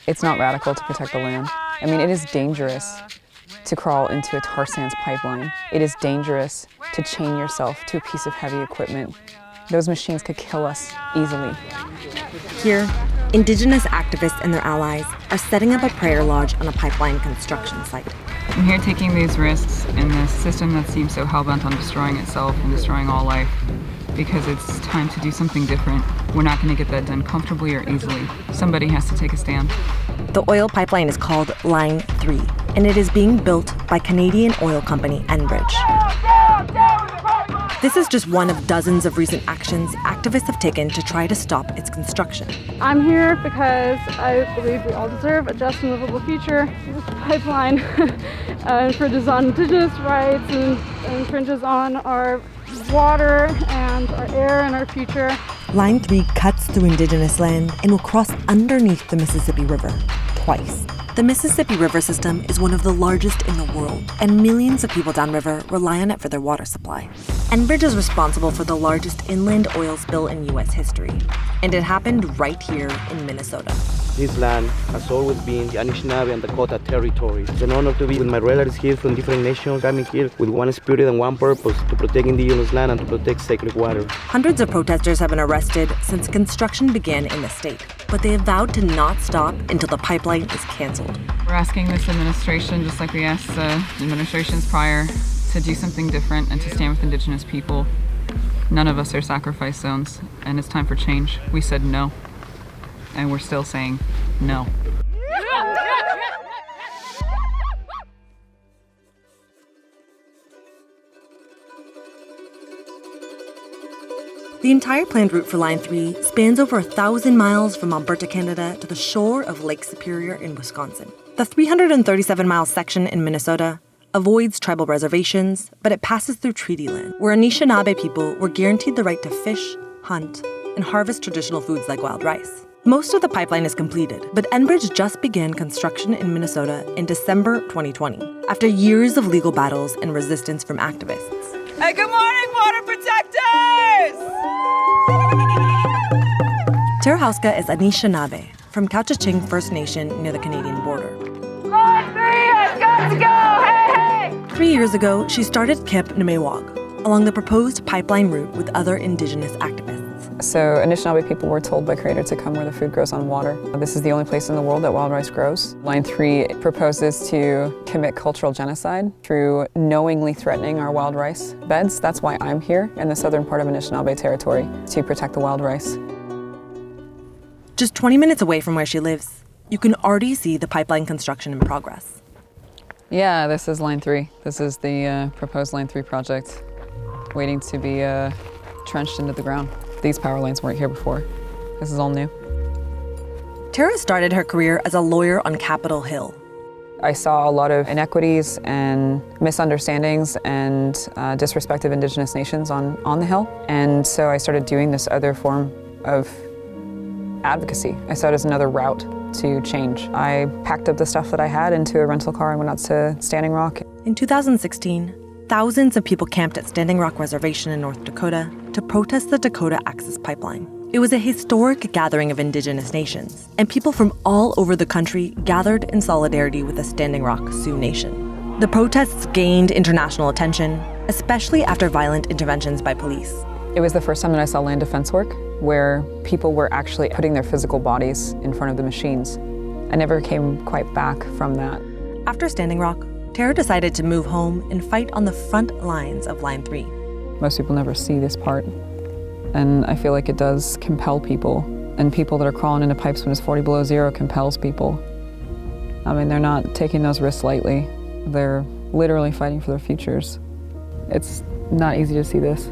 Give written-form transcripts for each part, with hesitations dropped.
It's not radical to protect the land. I mean, it is dangerous to crawl into a tar sands pipeline. It is dangerous to chain yourself to a piece of heavy equipment. Those machines could kill us easily. Here, Indigenous activists and their allies are setting up a prayer lodge on a pipeline construction site. I'm here taking these risks in this system that seems so hell-bent on destroying itself and destroying all life, because it's time to do something different. We're not going to get that done comfortably or easily. Somebody has to take a stand. The oil pipeline is called Line 3, and it is being built by Canadian oil company Enbridge. This is just one of dozens of recent actions activists have taken to try to stop its construction. I'm here because I believe we all deserve a just and livable future. This pipeline infringes on Indigenous rights and infringes on our water and our air and our future. Line 3 cuts through Indigenous land and will cross underneath the Mississippi River twice. The Mississippi River system is one of the largest in the world, and millions of people downriver rely on it for their water supply. Enbridge is responsible for the largest inland oil spill in U.S. history, and it happened right here in Minnesota. This land has always been the Anishinaabe and Dakota territory. It's an honor to be with my relatives here from different nations, coming here with one spirit and one purpose, to protect Indigenous land and to protect sacred water. Hundreds of protesters have been arrested since construction began in the state, but they have vowed to not stop until the pipeline is canceled. We're asking this administration, just like we asked administrations prior, to do something different and to stand with Indigenous people. None of us are sacrifice zones, and it's time for change. We said no, and we're still saying no. The entire planned route for Line 3 spans over 1,000 miles from Alberta, Canada, to the shore of Lake Superior in Wisconsin. The 337-mile section in Minnesota avoids tribal reservations, but it passes through treaty land, where Anishinaabe people were guaranteed the right to fish, hunt, and harvest traditional foods like wild rice. Most of the pipeline is completed, but Enbridge just began construction in Minnesota in December 2020, after years of legal battles and resistance from activists. Hey, good morning, water protectors! Tara Hauska is Anishinaabe from Couchiching First Nation near the Canadian border. Line 3 has got to go! Hey, hey! 3 years ago, she started Camp Nimiwag along the proposed pipeline route with other Indigenous activists. So Anishinaabe people were told by Creator to come where the food grows on water. This is the only place in the world that wild rice grows. Line 3 proposes to commit cultural genocide through knowingly threatening our wild rice beds. That's why I'm here in the southern part of Anishinaabe territory, to protect the wild rice. Just 20 minutes away from where she lives, you can already see the pipeline construction in progress. Yeah, this is Line 3. This is the proposed Line 3 project, waiting to be trenched into the ground. These power lines weren't here before. This is all new. Tara started her career as a lawyer on Capitol Hill. I saw a lot of inequities and misunderstandings and disrespect of Indigenous nations on the Hill. And so I started doing this other form of advocacy. I saw it as another route to change. I packed up the stuff that I had into a rental car and went out to Standing Rock. In 2016, thousands of people camped at Standing Rock Reservation in North Dakota to protest the Dakota Access Pipeline. It was a historic gathering of Indigenous nations, and people from all over the country gathered in solidarity with the Standing Rock Sioux Nation. The protests gained international attention, especially after violent interventions by police. It was the first time that I saw land defense work, where people were actually putting their physical bodies in front of the machines. I never came quite back from that. After Standing Rock, Tara decided to move home and fight on the front lines of Line 3. Most people never see this part, and I feel like it does compel people, and people that are crawling into pipes when it's 40 below zero compels people. I mean, they're not taking those risks lightly. They're literally fighting for their futures. It's not easy to see this.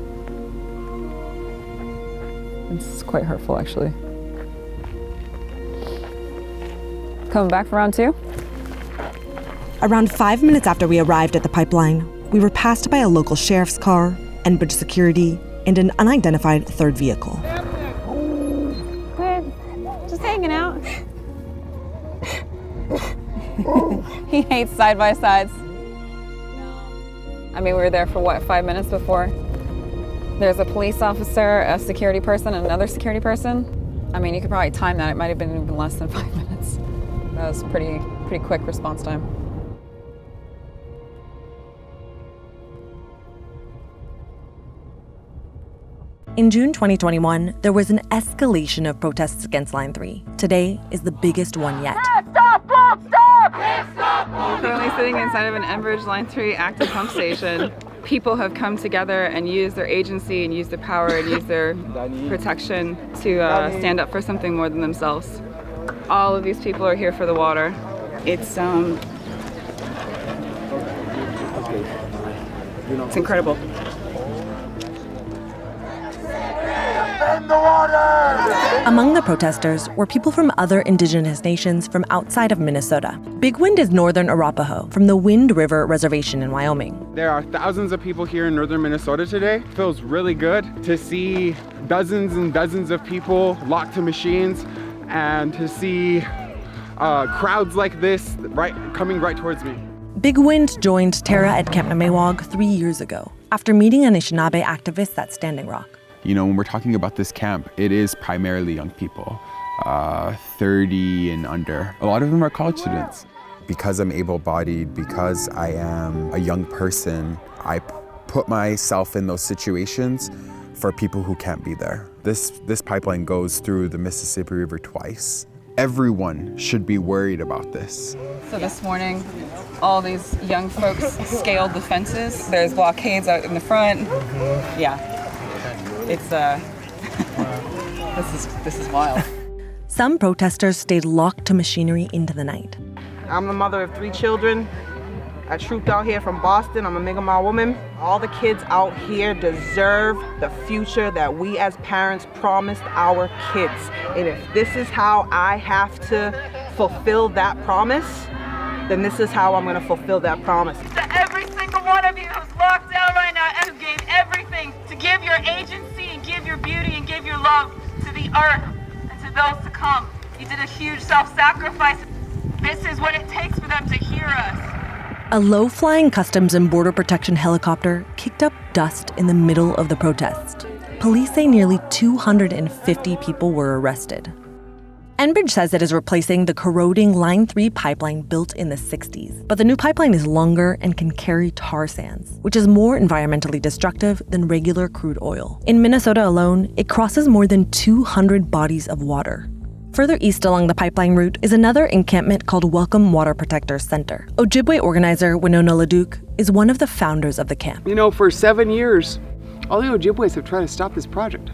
It's quite hurtful, actually. Coming back for round 2? Around 5 minutes after we arrived at the pipeline, we were passed by a local sheriff's car, Enbridge security, and an unidentified third vehicle. Good. Just hanging out. He hates side-by-sides. I mean, we were there for what, 5 minutes before? There's a police officer, a security person, and another security person. I mean, you could probably time that. It might have been even less than 5 minutes. That was pretty quick response time. In June 2021, there was an escalation of protests against Line 3. Today is the biggest one yet. Stop! Stop! Stop! Currently sitting inside of an Enbridge Line 3 active pump station. People have come together and used their agency and used their power and used their protection to stand up for something more than themselves. All of these people are here for the water. It's incredible. Among the protesters were people from other indigenous nations from outside of Minnesota. Big Wind is northern Arapaho from the Wind River Reservation in Wyoming. There are thousands of people here in northern Minnesota today. It feels really good to see dozens and dozens of people locked to machines and to see crowds like this coming right towards me. Big Wind joined Tara at Camp Namewag 3 years ago after meeting Anishinaabe activists at Standing Rock. You know, when we're talking about this camp, it is primarily young people, 30 and under. A lot of them are college students. Because I'm able-bodied, because I am a young person, I put myself in those situations for people who can't be there. This pipeline goes through the Mississippi River twice. Everyone should be worried about this. So this morning, all these young folks scaled the fences. There's blockades out in the front. Yeah. It's this is wild. Some protesters stayed locked to machinery into the night. I'm the mother of 3 children. I trooped out here from Boston. I'm a Mi'kmaq woman. All the kids out here deserve the future that we as parents promised our kids. And if this is how I have to fulfill that promise, then this is how I'm going to fulfill that promise. To every single one of you who's locked down right now and who gave everything to give your agency and give your beauty and give your love to the earth and to those to come. You did a huge self-sacrifice. This is what it takes for them to hear us. A low-flying Customs and Border Protection helicopter kicked up dust in the middle of the protest. Police say nearly 250 people were arrested. Enbridge says it is replacing the corroding Line 3 pipeline built in the 60s. But the new pipeline is longer and can carry tar sands, which is more environmentally destructive than regular crude oil. In Minnesota alone, it crosses more than 200 bodies of water. Further east along the pipeline route is another encampment called Welcome Water Protectors Center. Ojibwe organizer Winona Leduc is one of the founders of the camp. You know, for 7 years, all the Ojibwes have tried to stop this project.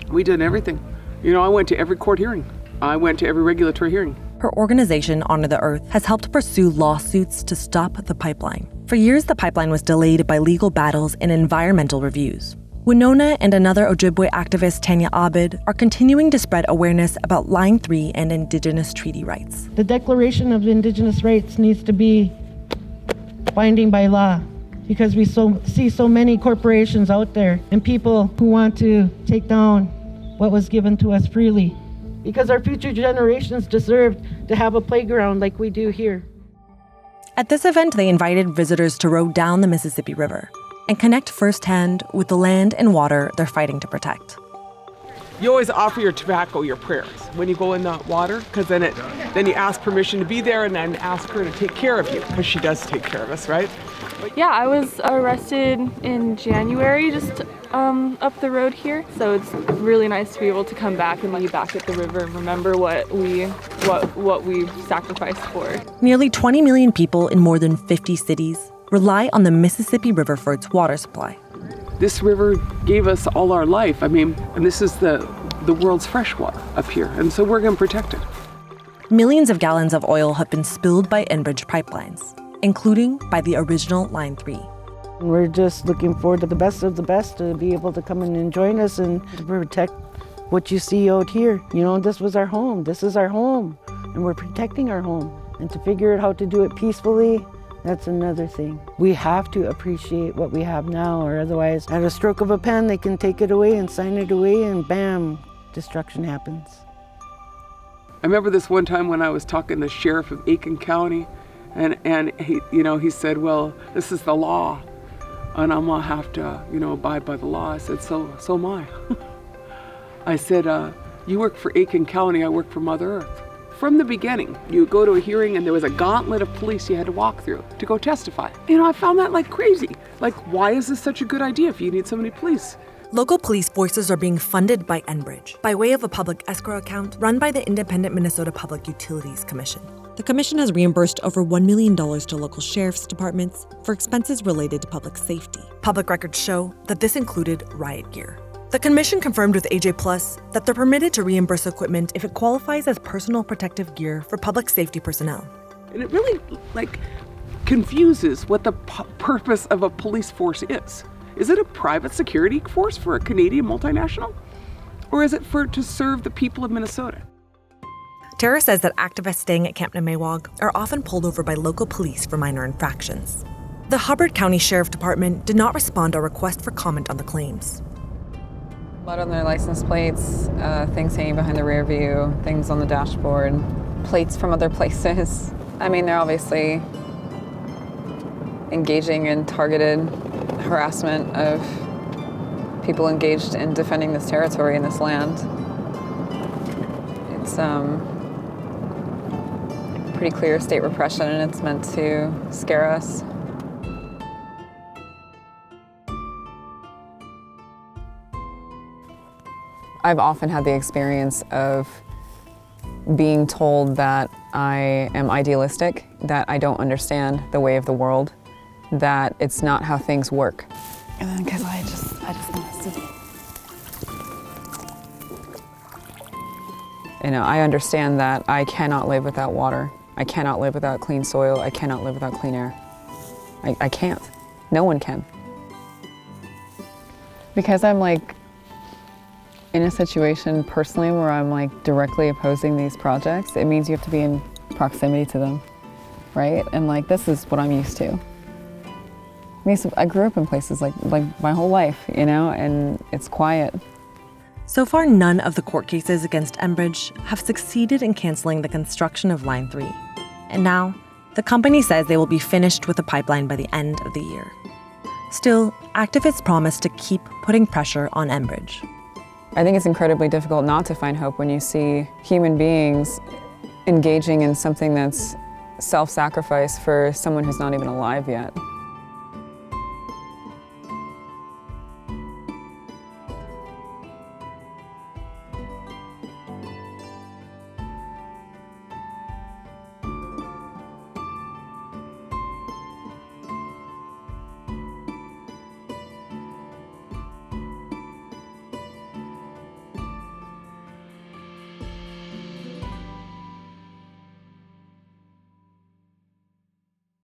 We did everything. You know, I went to every court hearing. I went to every regulatory hearing. Her organization, Honor the Earth, has helped pursue lawsuits to stop the pipeline. For years, the pipeline was delayed by legal battles and environmental reviews. Winona and another Ojibwe activist, Tanya Abed, are continuing to spread awareness about Line 3 and Indigenous treaty rights. The Declaration of Indigenous Rights needs to be binding by law because we see so many corporations out there and people who want to take down what was given to us freely. Because our future generations deserve to have a playground like we do here. At this event, they invited visitors to row down the Mississippi River and connect firsthand with the land and water they're fighting to protect. You always offer your tobacco, your prayers, when you go in the water, because then you ask permission to be there and then ask her to take care of you, because she does take care of us, right? Yeah, I was arrested in January, just up the road here. So it's really nice to be able to come back and be back at the river and remember what we sacrificed for. Nearly 20 million people in more than 50 cities rely on the Mississippi River for its water supply. This river gave us all our life. I mean, and this is the world's fresh water up here, and so we're going to protect it. Millions of gallons of oil have been spilled by Enbridge pipelines, including by the original Line 3. We're just looking forward to the best of the best to be able to come in and join us and to protect what you see out here. You know, this was our home. This is our home, and we're protecting our home. And to figure out how to do it peacefully, that's another thing. We have to appreciate what we have now, or otherwise, at a stroke of a pen, they can take it away and sign it away, and bam, destruction happens. I remember this one time when I was talking to the sheriff of Aiken County, and he said, well, this is the law, and I'm gonna have to, abide by the law. I said, so am I. I said, you work for Aiken County, I work for Mother Earth. from the beginning. You go to a hearing and there was a gauntlet of police you had to walk through to go testify. You know, I found that like crazy. Like, why is this such a good idea if you need so many police? Local police forces are being funded by Enbridge by way of a public escrow account run by the Independent Minnesota Public Utilities Commission. The commission has reimbursed over $1 million to local sheriff's departments for expenses related to public safety. Public records show that this included riot gear. The commission confirmed with AJ Plus that they're permitted to reimburse equipment if it qualifies as personal protective gear for public safety personnel. And it really, like, confuses what the purpose of a police force is. Is it a private security force for a Canadian multinational? Or is it to serve the people of Minnesota? Tara says that activists staying at Camp Nemaywag are often pulled over by local police for minor infractions. The Hubbard County Sheriff Department did not respond to a request for comment on the claims. Blood on their license plates, things hanging behind the rear view, things on the dashboard, plates from other places. I mean, they're obviously engaging in targeted harassment of people engaged in defending this territory and this land. It's pretty clear state repression, and it's meant to scare us. I've often had the experience of being told that I am idealistic, that I don't understand the way of the world, that it's not how things work. And then because I just want to see. You know, I understand that I cannot live without water. I cannot live without clean soil. I cannot live without clean air. I can't. No one can. Because I'm like in a situation personally where I'm like directly opposing these projects, it means you have to be in proximity to them, right? And like, this is what I'm used to. I grew up in places like my whole life, you know, and it's quiet. So far, none of the court cases against Enbridge have succeeded in canceling the construction of Line 3. And now, the company says they will be finished with the pipeline by the end of the year. Still, activists promise to keep putting pressure on Enbridge. I think it's incredibly difficult not to find hope when you see human beings engaging in something that's self-sacrifice for someone who's not even alive yet.